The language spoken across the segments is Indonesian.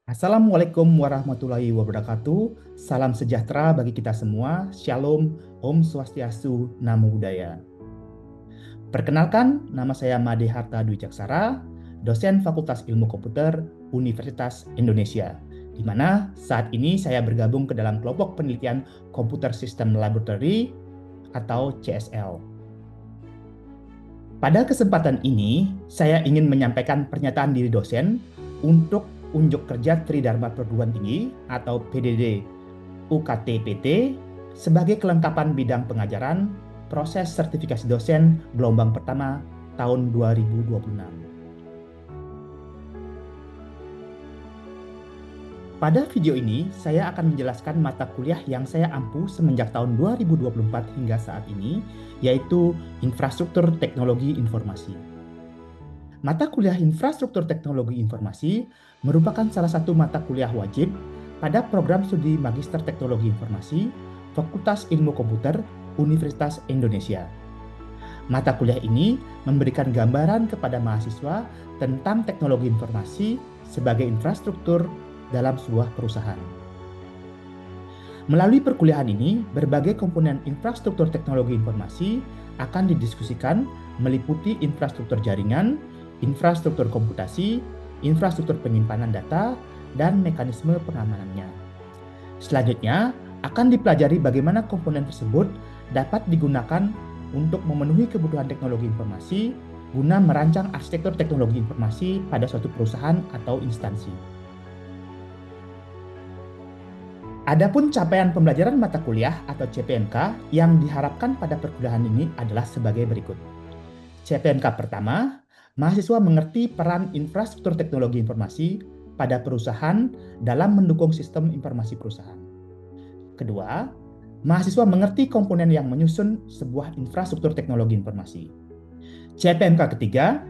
Assalamualaikum warahmatullahi wabarakatuh. Salam sejahtera bagi kita semua. Shalom, Om Swastiastu, Namo Buddhaya. Perkenalkan, nama saya Made Harta Dwi Caksara, dosen Fakultas Ilmu Komputer Universitas Indonesia, di mana saat ini saya bergabung ke dalam kelompok penelitian Computer System Laboratory atau CSL. Pada kesempatan ini, saya ingin menyampaikan pernyataan diri dosen untuk Unjuk Kerja Tridharma Perguruan Tinggi atau PDD UKT-PT sebagai kelengkapan bidang pengajaran proses sertifikasi dosen gelombang pertama tahun 2026. Pada video ini, saya akan menjelaskan mata kuliah yang saya ampu semenjak tahun 2024 hingga saat ini, yaitu Infrastruktur Teknologi Informasi. Mata kuliah Infrastruktur Teknologi Informasi merupakan salah satu mata kuliah wajib pada program studi Magister Teknologi Informasi Fakultas Ilmu Komputer Universitas Indonesia. Mata kuliah ini memberikan gambaran kepada mahasiswa tentang teknologi informasi sebagai infrastruktur dalam sebuah perusahaan. Melalui perkuliahan ini, berbagai komponen infrastruktur teknologi informasi akan didiskusikan meliputi infrastruktur jaringan, infrastruktur komputasi, infrastruktur penyimpanan data, dan mekanisme pengamanannya. Selanjutnya, akan dipelajari bagaimana komponen tersebut dapat digunakan untuk memenuhi kebutuhan teknologi informasi guna merancang arsitektur teknologi informasi pada suatu perusahaan atau instansi. Adapun capaian pembelajaran mata kuliah atau CPMK yang diharapkan pada perkuliahan ini adalah sebagai berikut. CPMK pertama, mahasiswa mengerti peran infrastruktur teknologi informasi pada perusahaan dalam mendukung sistem informasi perusahaan. Kedua, mahasiswa mengerti komponen yang menyusun sebuah infrastruktur teknologi informasi. CPMK ketiga,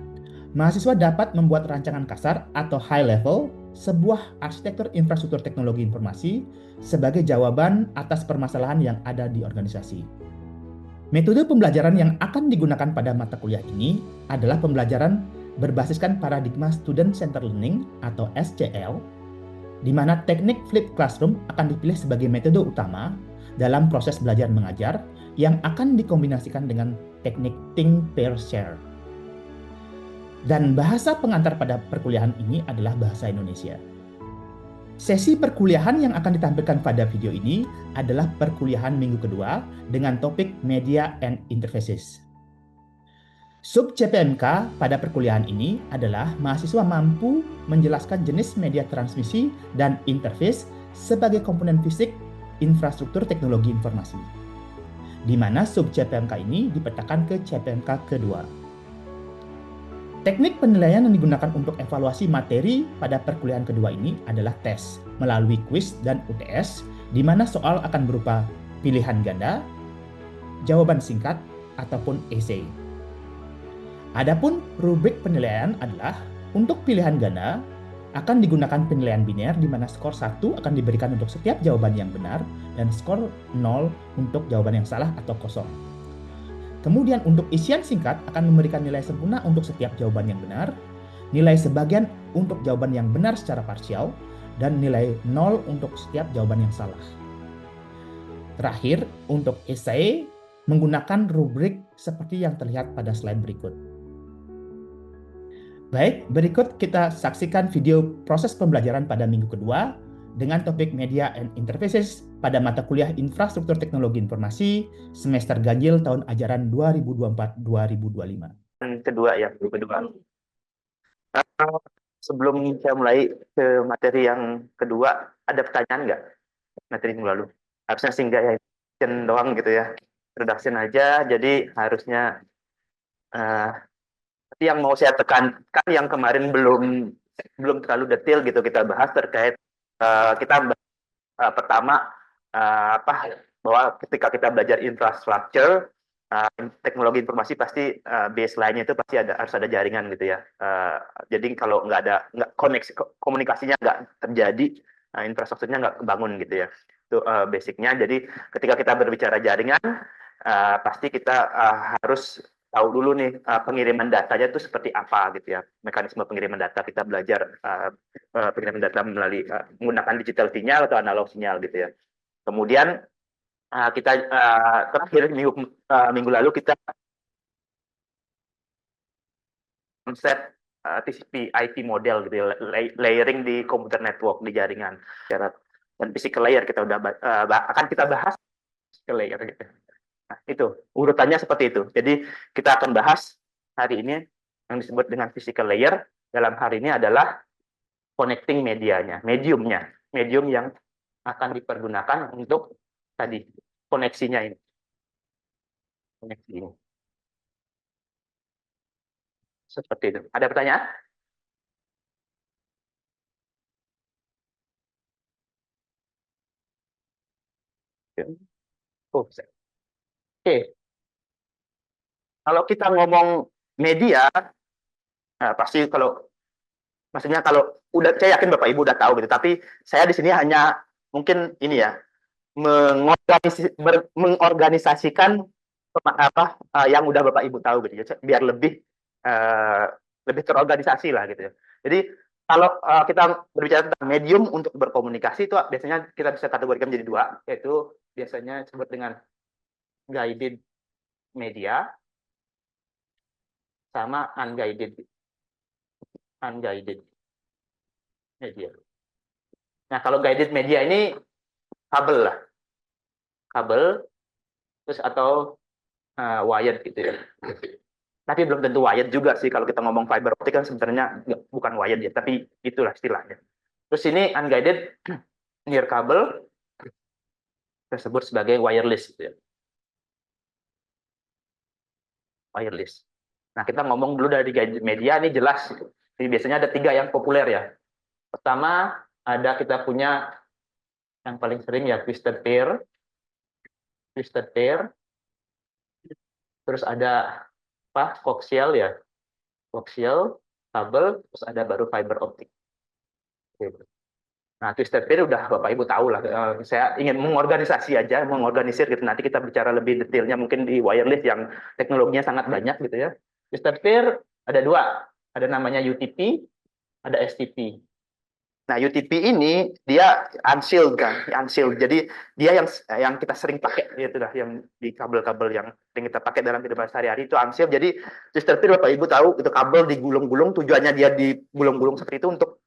mahasiswa dapat membuat rancangan kasar atau high level sebuah arsitektur infrastruktur teknologi informasi sebagai jawaban atas permasalahan yang ada di organisasi. Metode pembelajaran yang akan digunakan pada mata kuliah ini adalah pembelajaran berbasiskan paradigma Student Centered Learning atau SCL, di mana teknik flipped classroom akan dipilih sebagai metode utama dalam proses belajar mengajar yang akan dikombinasikan dengan teknik think, pair, share. Dan bahasa pengantar pada perkuliahan ini adalah bahasa Indonesia. Sesi perkuliahan yang akan ditampilkan pada video ini adalah perkuliahan minggu kedua dengan topik Media and Interfaces. Sub CPMK pada perkuliahan ini adalah mahasiswa mampu menjelaskan jenis media transmisi dan interface sebagai komponen fisik infrastruktur teknologi informasi, di mana sub CPMK ini dipetakan ke CPMK kedua. Teknik penilaian yang digunakan untuk evaluasi materi pada perkuliahan kedua ini adalah tes melalui kuis dan UTS, di mana soal akan berupa pilihan ganda, jawaban singkat, ataupun esai. Adapun rubrik penilaian adalah untuk pilihan ganda akan digunakan penilaian biner, di mana skor 1 akan diberikan untuk setiap jawaban yang benar dan skor 0 untuk jawaban yang salah atau kosong. Kemudian untuk isian singkat akan memberikan nilai sempurna untuk setiap jawaban yang benar, nilai sebagian untuk jawaban yang benar secara parsial, dan nilai 0 untuk setiap jawaban yang salah. Terakhir, untuk esai menggunakan rubrik seperti yang terlihat pada slide berikut. Baik, berikut kita saksikan video proses pembelajaran pada minggu kedua dengan topik Media and Interfaces pada mata kuliah Infrastruktur Teknologi Informasi semester ganjil tahun ajaran 2024-2025. Kedua ya, minggu kedua. Sebelum saya mulai ke materi yang kedua, ada pertanyaan nggak? Materi minggu lalu. Harusnya singgah ya, introduction doang gitu ya. Introduction aja, jadi harusnya yang mau saya tekankan yang kemarin belum terlalu detail gitu kita bahas terkait kita pertama bahwa ketika kita belajar infrastruktur teknologi informasi pasti baseline-nya itu pasti harus ada jaringan gitu ya. Jadi kalau nggak komunikasinya nggak terjadi, infrastrukturnya nggak kebangun gitu ya. Itu basic-nya. Jadi ketika kita berbicara jaringan, pasti kita harus tahu dulu nih pengiriman datanya itu seperti apa gitu ya, mekanisme pengiriman data. Kita belajar pengiriman data melalui menggunakan digital sinyal atau analog sinyal gitu ya. Kemudian kita terakhir minggu lalu kita konsep TCP IP model gitu ya, layering di komputer network di jaringan. Dan physical layer kita udah akan kita bahas physical layer gitu. Nah, itu urutannya seperti itu. Jadi kita akan bahas hari ini yang disebut dengan physical layer. Dalam hari ini adalah connecting medianya, medium yang akan dipergunakan untuk tadi koneksinya ini. Koneksi ini. Seperti itu. Ada pertanyaan? Oke. Kalau kita ngomong media, pasti maksudnya kalau saya yakin Bapak Ibu udah tahu gitu. Tapi saya di sini hanya mungkin ini ya, mengorganisasikan apa yang udah Bapak Ibu tahu gitu ya, biar lebih terorganisasi lah gitu ya. Jadi kalau kita berbicara tentang medium untuk berkomunikasi itu biasanya kita bisa kategorikan menjadi dua, yaitu biasanya disebut dengan guided media sama unguided media. Nah, kalau guided media ini kabel lah, kabel terus atau wired gitu ya. Tapi belum tentu wired juga sih, kalau kita ngomong fiber optik kan sebenarnya bukan wired ya, tapi itulah istilahnya. Terus ini unguided near kabel tersebut sebagai wireless gitu ya. Wireless. Nah, kita ngomong dulu dari guided media ini jelas. Jadi biasanya ada 3 yang populer ya. Pertama, kita punya yang paling sering ya twisted pair. Terus ada coaxial ya. Coaxial, kabel, terus ada baru fiber optik. Nah, twisted pair udah Bapak Ibu tahu lah. Saya ingin mengorganisir gitu. Nanti kita bicara lebih detailnya mungkin di wireless yang teknologinya sangat banyak gitu ya. Twisted pair ada 2. Ada namanya UTP, ada STP. Nah, UTP ini dia unsealed kan, unsealed. Jadi dia yang kita sering pakai itu dah, yang di kabel-kabel yang sering kita pakai dalam kehidupan sehari-hari itu unsealed. Jadi twisted pair Bapak Ibu tahu itu kabel digulung-gulung, tujuannya dia digulung-gulung seperti itu untuk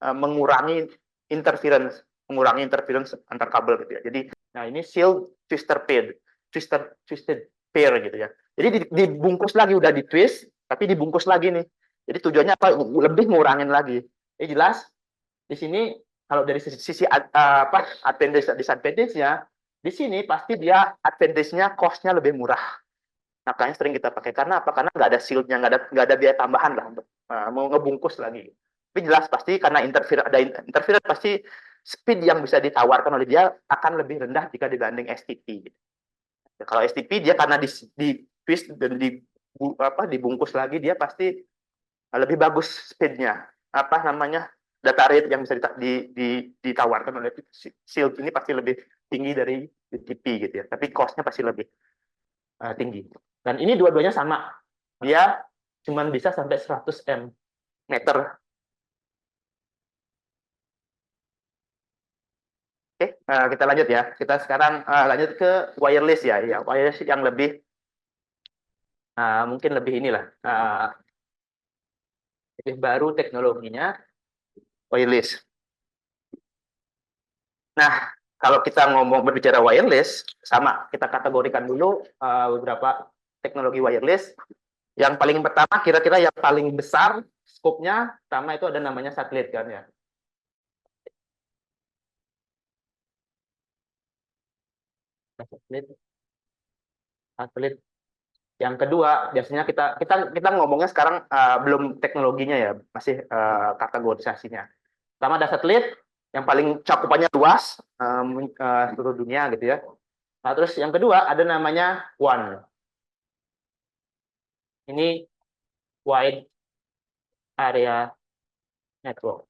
mengurangi interference antar kabel gitu ya. Jadi nah ini sealed twisted pair gitu ya. Jadi dibungkus lagi, udah ditwist tapi dibungkus lagi nih. Jadi tujuannya apa? Lebih ngurangin lagi. Ini jelas di sini kalau dari sisi advantage disadvantage-nya, di sini pasti dia advantage-nya cost-nya lebih murah. Makanya sering kita pakai. Karena apa? Karena nggak ada shield-nya, nggak ada biaya tambahan lah untuk mau ngebungkus lagi. Tapi jelas pasti karena interference pasti speed yang bisa ditawarkan oleh dia akan lebih rendah jika dibanding STP. Kalau STP dia karena di twist dan dibungkus lagi, dia pasti lebih bagus speed-nya. Data rate yang bisa ditawarkan oleh shield ini pasti lebih tinggi dari UTP gitu ya. Tapi cost-nya pasti lebih tinggi. Dan ini dua-duanya sama. Dia cuma bisa sampai 100 meter. Oke, kita lanjut ya. Kita sekarang lanjut ke wireless ya. Wireless yang lebih mungkin lebih inilah lebih baru teknologinya, wireless. Nah, kalau kita berbicara wireless, sama kita kategorikan dulu beberapa teknologi wireless. Yang paling pertama, kira-kira yang paling besar skopnya, pertama itu ada namanya satelit kan ya. Satelit. Yang kedua, biasanya kita ngomongnya sekarang belum teknologinya ya, masih kategorisasinya. Pertama ada satelit yang paling cakupannya luas seluruh dunia gitu ya. Nah, terus yang kedua ada namanya WAN. Ini Wide Area Network.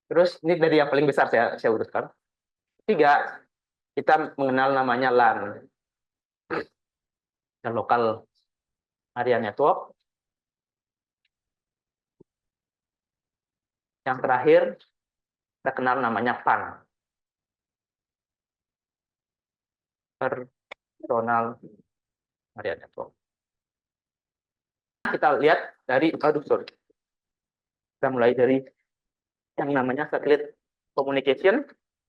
Terus ini dari yang paling besar saya urutkan. Ketiga, kita mengenal namanya LAN. dan local area network. Yang terakhir, kita kenal namanya PAN, personal area network. Kita lihat dari, kita mulai dari yang namanya satellite communication.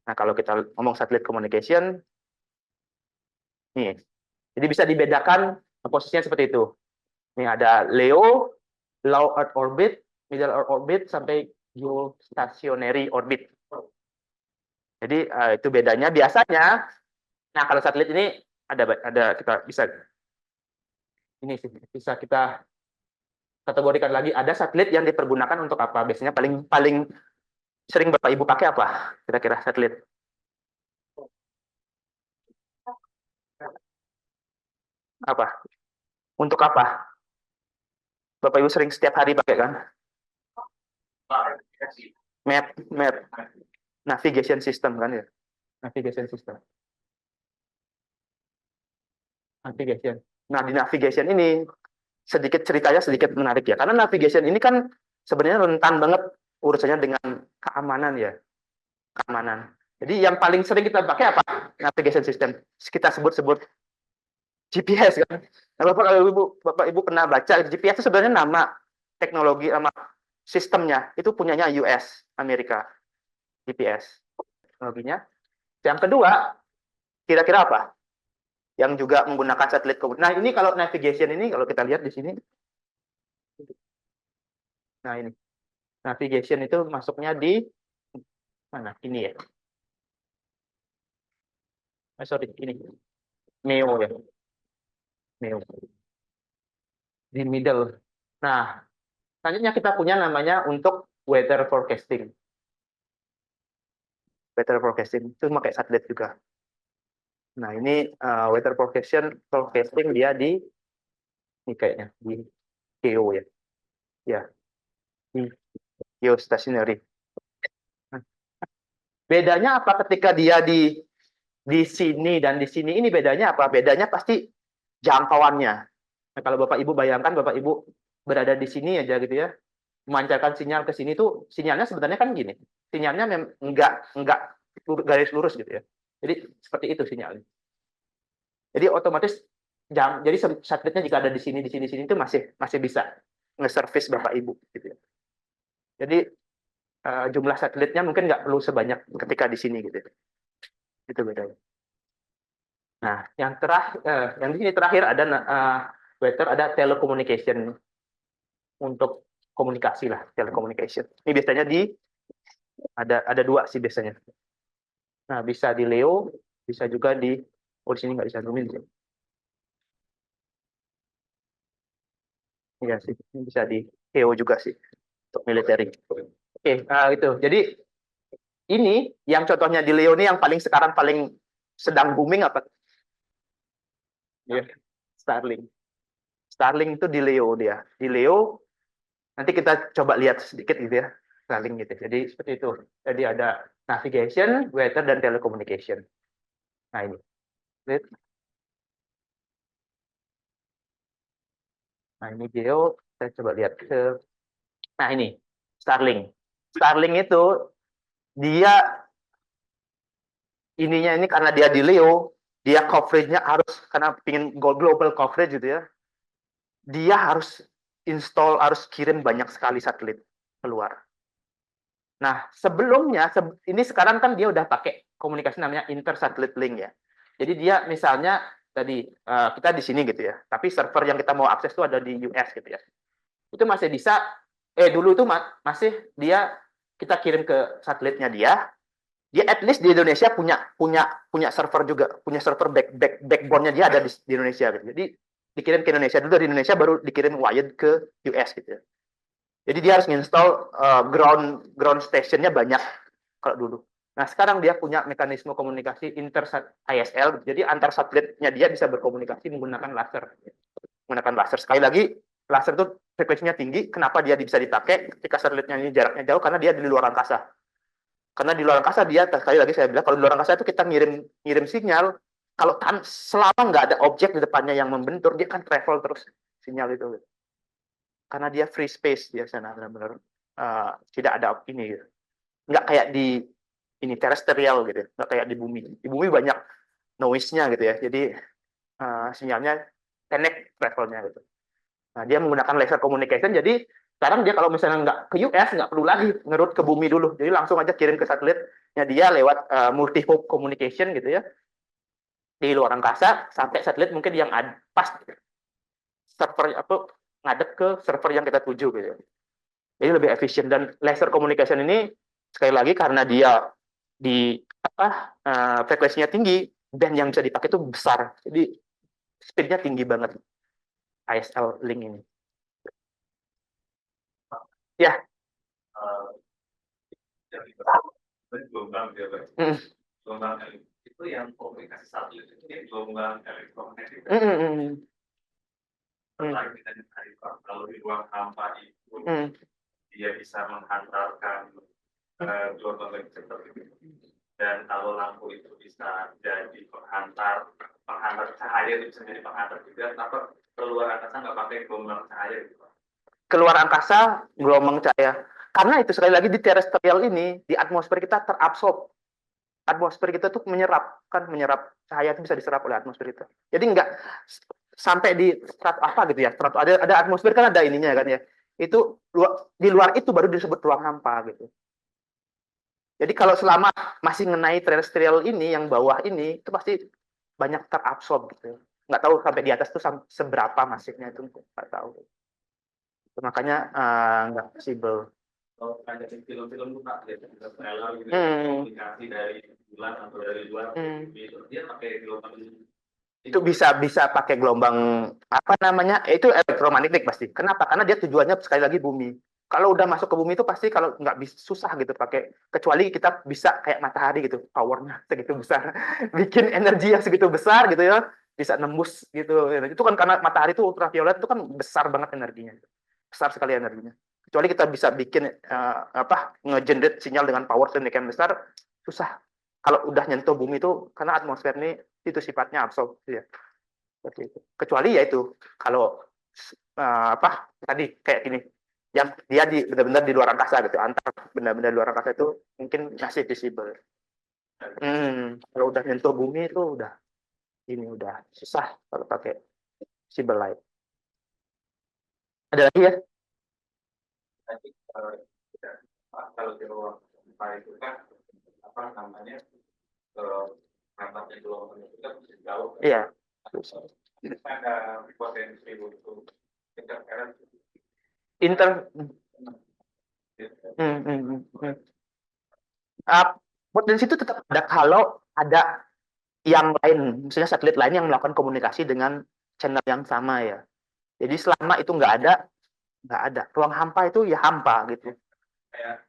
Nah, kalau kita ngomong satellite communication, nih, jadi bisa dibedakan posisinya seperti itu. Ini ada LEO, low Earth orbit, middle Earth orbit, sampai geostationary orbit. Jadi itu bedanya. Biasanya, nah kalau satelit ini ada kita bisa ini sih bisa kita kategorikan lagi. Ada satelit yang dipergunakan untuk apa? Biasanya paling sering Bapak Ibu pakai apa? Kira-kira satelit? Apa? Untuk apa? Bapak Ibu sering setiap hari pakai kan? Map, navigation system kan ya? Navigation system. Navigation. Nah, di navigation ini ceritanya sedikit menarik ya. Karena navigation ini kan sebenarnya rentan banget urusannya dengan keamanan ya. Keamanan. Jadi yang paling sering kita pakai apa? Navigation system. Kita sebut-sebut GPS kan. Nah, Bapak Ibu pernah baca GPS itu sebenarnya nama teknologi, nama sistemnya itu punyanya US, Amerika. GPS teknologinya. Yang kedua, kira-kira apa? Yang juga menggunakan satelit. Nah, ini kalau navigation ini kalau kita lihat di sini. Nah, ini. Navigation itu masuknya di mana? Ini ya. Sorry, ini. MEO ya. MEO. Di middle. Nah, selanjutnya kita punya namanya untuk weather forecasting. Weather forecasting itu pakai satelit juga. Nah, ini weather forecasting dia di ini kayaknya di geo ya. Ya, di geostationary. Nah, bedanya apa ketika dia di sini dan di sini? Ini bedanya apa? Bedanya pasti jangkauannya. Nah, kalau Bapak Ibu bayangkan Bapak Ibu berada di sini aja gitu ya, memancarkan sinyal ke sini tuh sinyalnya sebenarnya kan gini. Sinyalnya enggak garis lurus gitu ya. Jadi seperti itu sinyalnya. Jadi otomatis jadi satelitnya jika ada di sini itu masih bisa nge-service Bapak Ibu gitu ya. Jadi jumlah satelitnya mungkin nggak perlu sebanyak ketika di sini gitu ya. Itu bedanya. Nah, yang di sini terakhir ada weather, ada telecommunication untuk komunikasi lah, telecommunication. Ini biasanya ada dua sih biasanya. Nah, bisa di LEO, bisa juga di sini nggak bisa zoomin sih. Iya sih, ini bisa di GEO juga sih untuk military. Oke, itu. Jadi ini yang contohnya di LEO ini yang sekarang paling sedang booming apa? Ya, Starlink. Starlink itu di LEO dia. Di LEO nanti kita coba lihat sedikit gitu ya, Starlink gitu. Jadi seperti itu. Jadi ada navigation, weather, dan telecommunication. Nah ini. Nah ini geo, saya coba lihat ke. Nah ini Starlink. Starlink itu dia ininya ini karena dia di LEO, dia coveragenya harus karena ingin global coverage gitu ya. Dia harus harus kirim banyak sekali satelit keluar. Nah, sebelumnya ini sekarang kan dia udah pakai komunikasi namanya inter-satellite link ya. Jadi dia misalnya tadi kita di sini gitu ya, tapi server yang kita mau akses itu ada di US gitu ya. Itu masih bisa dulu itu masih kita kirim ke satelitnya dia at least di Indonesia punya server juga, punya server backbone-nya dia ada di Indonesia gitu. Jadi dikirim ke Indonesia dulu, dari Indonesia baru dikirim wired ke US gitu ya. Jadi dia harus install ground station-nya banyak kalau dulu. Nah, sekarang dia punya mekanisme komunikasi ISL, jadi antar satelitnya dia bisa berkomunikasi menggunakan laser. Menggunakan laser. Sekali lagi, laser itu frekuensinya tinggi, kenapa dia bisa dipakai ketika satelitnya ini jaraknya jauh? Karena dia di luar angkasa. Karena di luar angkasa dia, sekali lagi saya bilang, kalau di luar angkasa itu kita ngirim sinyal, kalau selama nggak ada objek di depannya yang membentur, dia kan travel terus sinyal itu. Karena dia free space dia sana, benar-benar tidak ada ini gitu. Nggak kayak di ini terestrial gitu, nggak kayak di bumi. Di bumi banyak noise-nya gitu ya, jadi sinyalnya pendek travelnya gitu. Nah, dia menggunakan laser communication, jadi sekarang dia kalau misalnya nggak ke US, nggak perlu lagi ngerut ke bumi dulu, jadi langsung aja kirim ke satelitnya dia lewat multi-hop communication gitu ya, di luar angkasa, sampai satelit mungkin yang pas server apa ngadep ke server yang kita tuju gitu. Jadi lebih efisien, dan laser communication ini sekali lagi karena dia di frekuensinya tinggi, band yang bisa dipakai itu besar. Jadi speednya tinggi banget ISL link ini. Ya. Gelombang itu yang komunikasi satelit itu yang gelombang elektromagnetik. Kalau di ruang hampa itu dia bisa menghantarkan gelombang elektrik dan kalau lampu itu bisa jadi penghantar cahaya, itu bisa jadi penghantar juga, tapi keluar angkasa nggak pakai gelombang cahaya gitu. Keluar angkasa gelombang cahaya, karena itu sekali lagi di terestrial ini, di atmosfer kita terabsorb. Atmosfer kita tuh menyerap cahaya itu bisa diserap oleh atmosfer itu. Jadi nggak sampai di strato apa gitu ya, strato ada atmosfer kan ada ininya kan ya. Itu di luar itu baru disebut ruang hampa gitu. Jadi kalau selama masih mengenai terestrial ini yang bawah ini itu pasti banyak terabsorb gitu. Nggak tahu sampai di atas tuh seberapa masifnya itu nggak tahu. Makanya nggak visible. Kalau ada film-film tuh Pak, trailer gitu, komunikasi dari bulan atau dari luar, dia pakai gelombang itu bisa pakai gelombang apa namanya, itu elektromagnetik pasti. Kenapa? Karena dia tujuannya sekali lagi bumi. Kalau udah masuk ke bumi itu pasti kalau nggak bisa susah gitu pakai, kecuali kita bisa kayak matahari gitu, powernya segitu besar, bikin energi yang segitu besar gitu ya, bisa nembus gitu. Itu kan karena matahari itu ultraviolet itu kan besar banget energinya, besar sekali energinya. Kecuali kita bisa bikin nge-generate sinyal dengan power sedemikian besar, susah. Kalau udah nyentuh bumi itu karena atmosfer ini itu sifatnya absorb ya. Seperti itu. Kecuali ya itu kalau tadi kayak gini, yang dia benar-benar di luar angkasa gitu, antar benda-benda di luar angkasa itu mungkin masih visible. Kalau udah nyentuh bumi itu udah susah kalau pakai visible light. Ada lagi ya? Kalau di ruang hampa itu kan apa namanya, tempatnya gelombang itu kan bisa jauh. Iya. Ada potensi untuk interference. Potensi itu tetap ada kalau ada yang lain, misalnya satelit lain yang melakukan komunikasi dengan channel yang sama ya. Jadi selama itu nggak ada. Ruang hampa itu ya hampa gitu. Kayak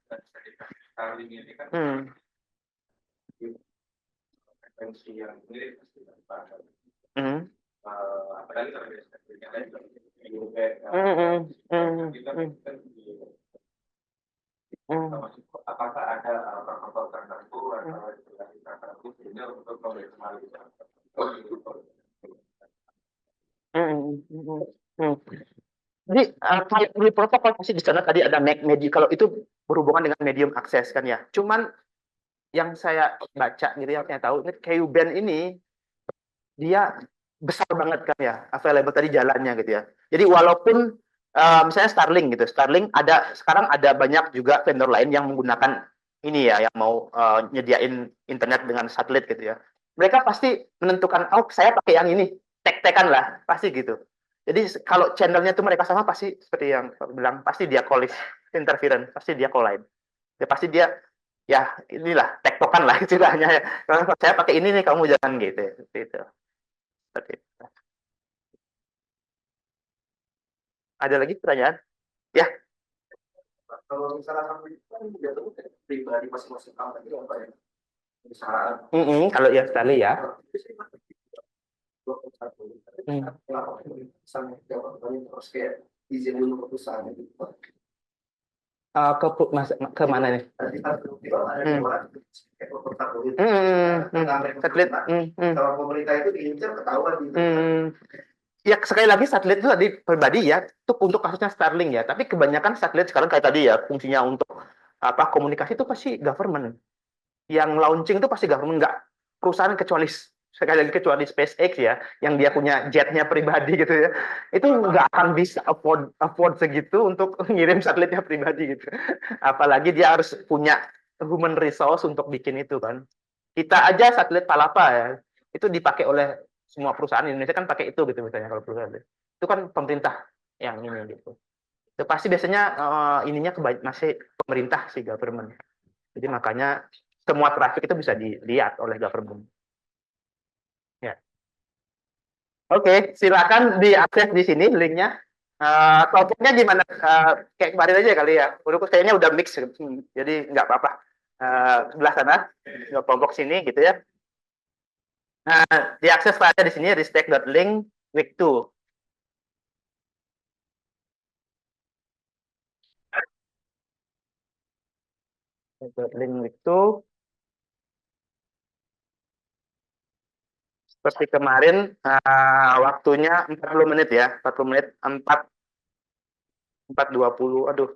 Starlink ini kan frekuensi yang mirip apalagi kalau ada Starlink lain apakah ada protokol tertentu atau regulasi tertentu sehingga untuk kembali kembali Jadi kalau di protokol pasti di sana tadi ada media, kalau itu berhubungan dengan medium akses kan ya. Cuman yang saya baca gitu, yang saya tahu ini Ku band ini dia besar banget kan ya, available tadi jalannya gitu ya. Jadi walaupun misalnya Starlink gitu, Starlink sekarang ada banyak juga vendor lain yang menggunakan ini ya, yang mau nyediain internet dengan satelit gitu ya. Mereka pasti menentukan, oh saya pakai yang ini, tek-tekan lah, pasti gitu. Jadi kalau channelnya tuh mereka sama, pasti seperti yang saya bilang, pasti dia call interference, pasti dia call line. Ya pasti dia, ya inilah tektokan lah istilahnya. Kalau saya pakai ini nih, kamu jangan gitu. Gitu. Seperti itu. Ada lagi pertanyaan? Ya. kalau misalnya sampai itu kan biasanya pribadi masing-masing company apa ya? Misalnya Kalau yang sekali ya. misalnya terus kayak izin dulu ke perusahaan gitu. ke mana nih? Satelit. Kalau pemerintah itu diincar ketahuan gitu. Ya sekali lagi satelit itu tadi pribadi ya, untuk kasusnya Starlink ya. Tapi kebanyakan satelit sekarang kayak tadi ya, fungsinya untuk komunikasi itu pasti government. Yang launching itu pasti government, nggak perusahaan kecuali sekali lagi kecuali SpaceX ya, yang dia punya jetnya pribadi gitu ya. Itu nggak akan bisa afford segitu untuk ngirim satelitnya pribadi gitu. Apalagi dia harus punya human resource untuk bikin itu kan. Kita aja satelit Palapa ya, itu dipakai oleh semua perusahaan Indonesia kan pakai itu gitu misalnya kalau perusahaan itu kan pemerintah yang ini gitu. Itu pasti biasanya ininya masih pemerintah sih, government. Jadi makanya semua traffic itu bisa dilihat oleh government. Ya. Oke, silakan diakses di sini linknya. Topiknya gimana? Kayak kemarin aja kali ya. Menurutku kayaknya udah mix, jadi nggak apa-apa. Sebelah sana, kelompok sini gitu ya. Nah, diakses filenya di sini ristek.link week 2. Link week 2. Seperti kemarin waktunya 40 menit ya, 40 menit 4:20. Aduh,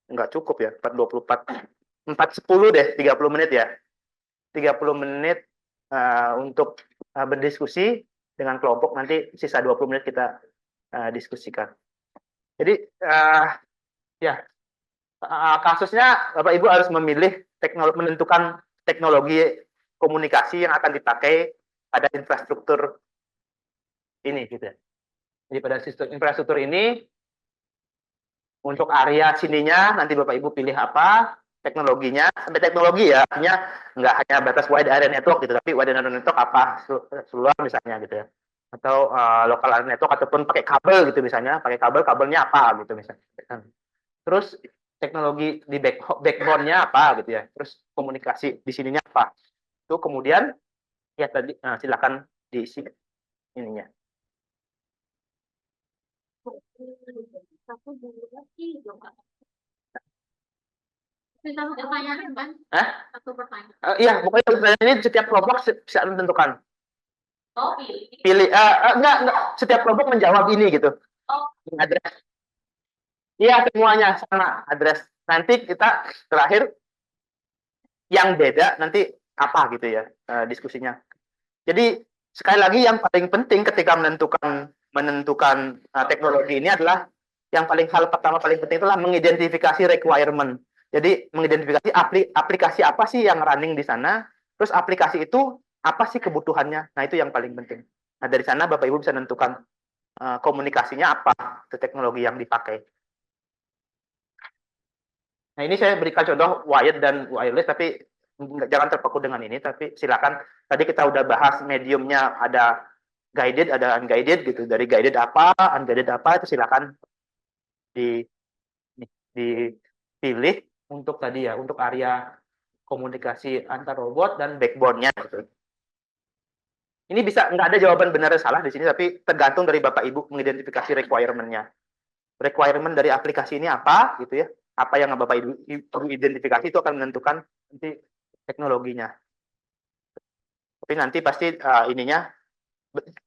nggak cukup ya, 4:24. 4:10 deh, 30 menit ya. 30 menit untuk berdiskusi dengan kelompok, nanti sisa 20 menit kita diskusikan. Jadi ya kasusnya Bapak Ibu harus memilih menentukan teknologi komunikasi yang akan dipakai pada infrastruktur ini gitu ya. Jadi pada sistem infrastruktur ini untuk area sininya nanti Bapak Ibu pilih apa teknologinya, sampai teknologi ya, artinya nggak hanya batas wide area network gitu, tapi wide area network apa seluruh misalnya gitu ya, atau local area network ataupun pakai kabel gitu misalnya, pakai kabelnya apa gitu misalnya. Terus teknologi di backbone-nya apa gitu ya, terus komunikasi di sininya apa. Itu kemudian ya tadi silakan diisi ininya. Satu pertanyaan kan? Satu pertanyaan. Iya, pokoknya pertanyaan ini setiap kelompok bisa menentukan. Oh, Pilih, enggak, setiap kelompok menjawab ini gitu. Oh. Address. Iya, semuanya sama address. Nanti kita terakhir yang beda nanti apa gitu ya diskusinya. Jadi sekali lagi yang paling penting ketika menentukan teknologi ini adalah hal pertama paling penting itulah mengidentifikasi requirement. Jadi mengidentifikasi aplikasi apa sih yang running di sana, terus aplikasi itu apa sih kebutuhannya. Nah, itu yang paling penting. Nah, dari sana Bapak Ibu bisa menentukan komunikasinya apa, teknologi yang dipakai. Nah, ini saya berikan contoh wired dan wireless, tapi jangan terpaku dengan ini, tapi silakan. Tadi kita udah bahas mediumnya, ada guided, ada unguided gitu. Dari guided apa, unguided apa, itu silakan dipilih untuk tadi ya, untuk area komunikasi antar robot dan backbone-nya gitu. Ini bisa nggak ada jawaban benar dan salah di sini, tapi tergantung dari Bapak Ibu mengidentifikasi requirement-nya. Requirement dari aplikasi ini apa gitu ya, apa yang Bapak Ibu identifikasi itu akan menentukan nanti teknologinya. Tapi nanti pasti ininya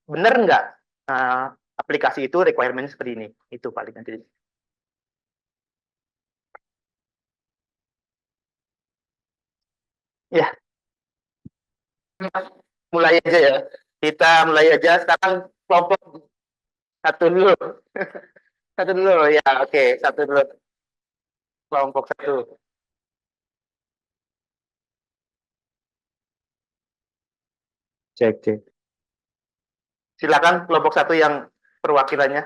benar nggak aplikasi itu requirement seperti ini, itu paling nanti. Ya, mulai aja ya. Kita mulai aja sekarang kelompok satu dulu. Satu dulu ya, oke, satu dulu. Kelompok satu. Cek, cek. Silakan kelompok satu yang perwakilannya.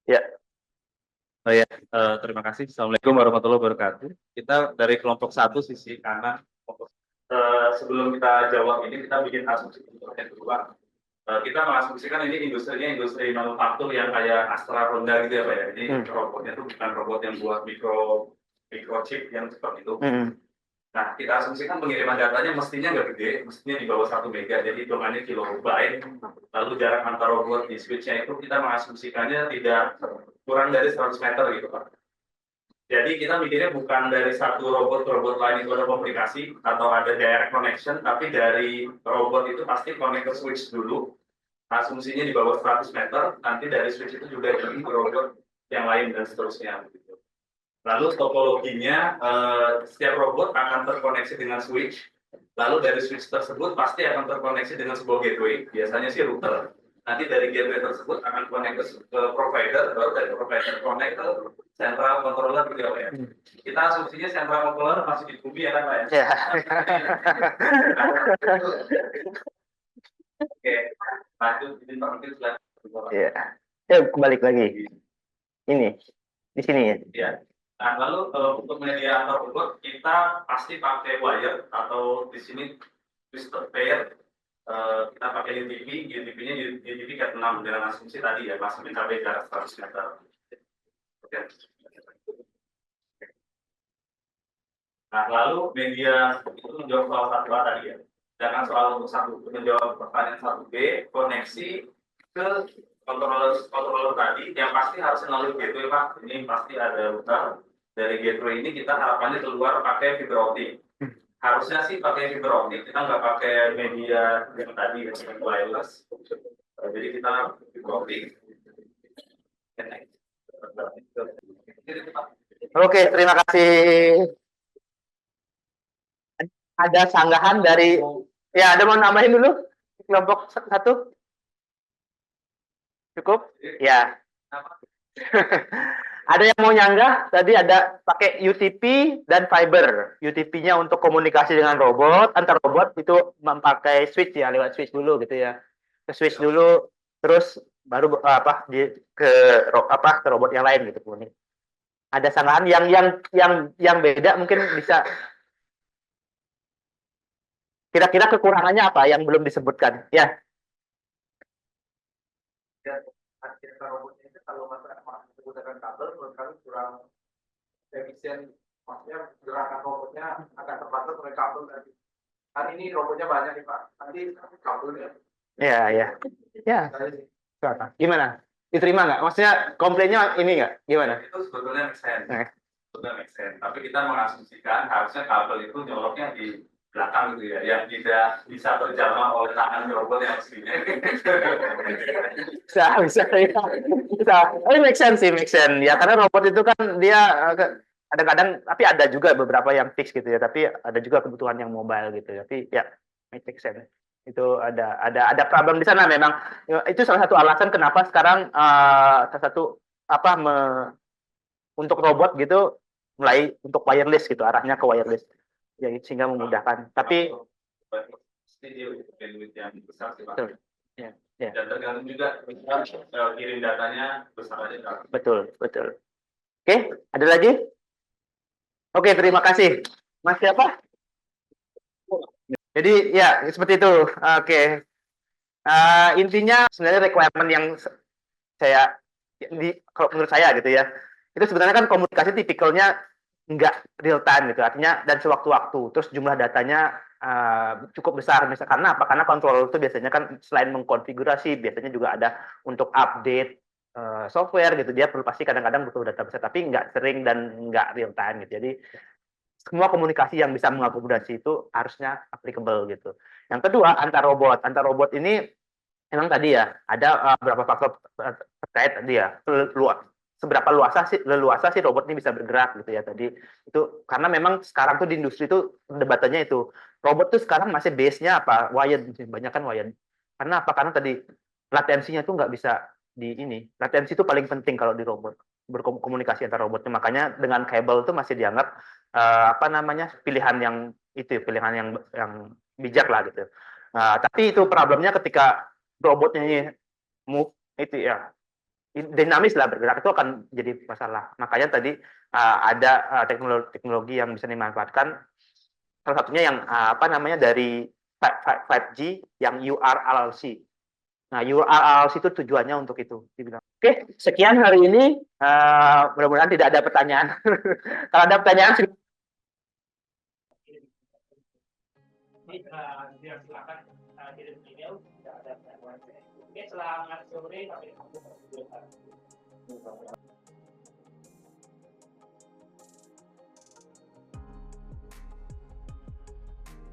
Ya. Oh ya, terima kasih. Assalamualaikum warahmatullahi wabarakatuh. Kita dari kelompok satu sisi kanan. Sebelum kita jawab ini, kita bikin asumsi yang kedua. Kita mengasumsikan ini industrinya industri manufaktur yang kayak Astra Honda gitu ya Pak ya. Ini robotnya itu bukan robot yang buat microchip yang seperti itu. Nah, kita asumsikan pengiriman datanya mestinya nggak gede, mestinya di bawah 1 mega, jadi hitungannya kilobyte. Lalu jarak antar robot di switch-nya itu kita mengasumsikannya tidak kurang dari 100 meter gitu Pak. Jadi kita mikirnya bukan dari satu robot ke robot lain itu ada komunikasi atau ada direct connection, tapi dari robot itu pasti connect ke switch dulu. Asumsinya di bawah 100 meter, nanti dari switch itu juga jadi ke robot yang lain dan seterusnya. Lalu topologinya, setiap robot akan terkoneksi dengan switch. Lalu dari switch tersebut pasti akan terkoneksi dengan sebuah gateway, biasanya sih router. Nanti dari gateway tersebut akan connect ke provider, baru dari provider connect ke central controller gitu ya. Kita asumsinya central controller masih di bumi ya kan Pak ya? Oke, lanjut ini Pak mungkin sudah. Ya. Kembali lagi. Ini di sini ya. Ya. Nah, lalu untuk media antar robot kita pasti pakai wire atau di sini twisted pair. Kita pakai UTP, UTP-nya UTP Cat 6 dengan asumsi tadi ya masih mencapai jarak 100 meter. Oke. Nah, lalu media itu menjawab soal 1A tadi ya. Sedangkan soal untuk menjawab pertanyaan 1B, koneksi ke controller tadi yang pasti harus melalui gateway Pak. Ini pasti ada router. Dari gateway ini kita harapannya keluar pakai fiber optik. Harusnya sih pakai fiber optik, kita nggak pakai media yang tadi yang wireless. Jadi kita fiber optik. Oke, terima kasih. Ada sanggahan dari, ya ada mau nambahin dulu kelompok satu? Cukup? Ya. Ada yang mau nyanggah? Tadi ada pakai UTP dan fiber. UTP-nya untuk komunikasi dengan robot, antar robot itu memakai switch ya, lewat switch dulu gitu ya. Ke switch dulu, terus baru ke robot yang lain gitu. Ada sanggahan yang beda mungkin bisa. Kira-kira kekurangannya apa yang belum disebutkan? Ya. Robotnya itu kalau menggunakan kabel menurut kami kurang efisien, maksudnya gerakan robotnya akan terbatas oleh kabel tadi. Kan ini robotnya banyak nih Pak, nanti kabelnya. Ya. Gimana? Diterima nggak? Maksudnya komplainnya ini nggak? Gimana? Itu sebetulnya make sense. Sebetulnya make sense. Tapi kita mengasumsikan harusnya kabel itu nyoloknya di belakang gitu ya, yang tidak bisa terjamah oleh tangan robot yang aslinya. Bisa. Tapi make sense sih, make sense. Ya karena robot itu kan dia kadang-kadang, tapi ada juga beberapa yang fix gitu ya. Tapi ada juga kebutuhan yang mobile gitu. Tapi ya make sense. Itu ada problem di sana memang. Itu salah satu alasan kenapa sekarang salah satu untuk robot gitu mulai untuk wireless gitu, arahnya ke wireless. Ya, sehingga memudahkan. Tapi betul. Ya. Dan tergantung juga kirim datanya besar aja. Betul. Oke, ada lagi? Oke, terima kasih. Mas siapa? Jadi ya seperti itu. Oke. Intinya sebenarnya requirement yang kalau menurut saya gitu ya, itu sebenarnya kan komunikasi tipikalnya nggak real time gitu, artinya dan sewaktu-waktu, terus jumlah datanya cukup besar, misalnya karena apa? Karena controller itu biasanya kan selain mengkonfigurasi, biasanya juga ada untuk update software gitu, dia perlu pasti kadang-kadang butuh data besar, tapi nggak sering dan nggak real time gitu. Jadi semua komunikasi yang bisa mengakomodasi itu harusnya applicable gitu. Yang kedua, antar robot ini memang tadi ya ada beberapa faktor terkait tadi ya, seberapa leluasa sih robot ini bisa bergerak gitu ya tadi. Itu karena memang sekarang tuh di industri itu perdebatannya itu robot tuh sekarang masih base-nya apa? Wired, banyak kan wired. Karena apa? Karena tadi latensinya tuh nggak bisa latensi itu paling penting kalau di robot, berkomunikasi antar robotnya. Makanya dengan kabel itu masih dianggap pilihan yang bijak lah gitu. Tapi itu problemnya ketika robotnya ini move itu ya dinamis lah, bergerak itu akan jadi masalah. Makanya tadi ada teknologi yang bisa dimanfaatkan. Salah satunya yang dari 5G yang URLLC. Nah, URLLC itu tujuannya untuk itu. Oke, sekian hari ini. Mudah-mudahan tidak ada pertanyaan. Kalau ada pertanyaan Jadi silakan kirim email, tidak ada gangguan. Oke, selamat sore, sampai ketemu.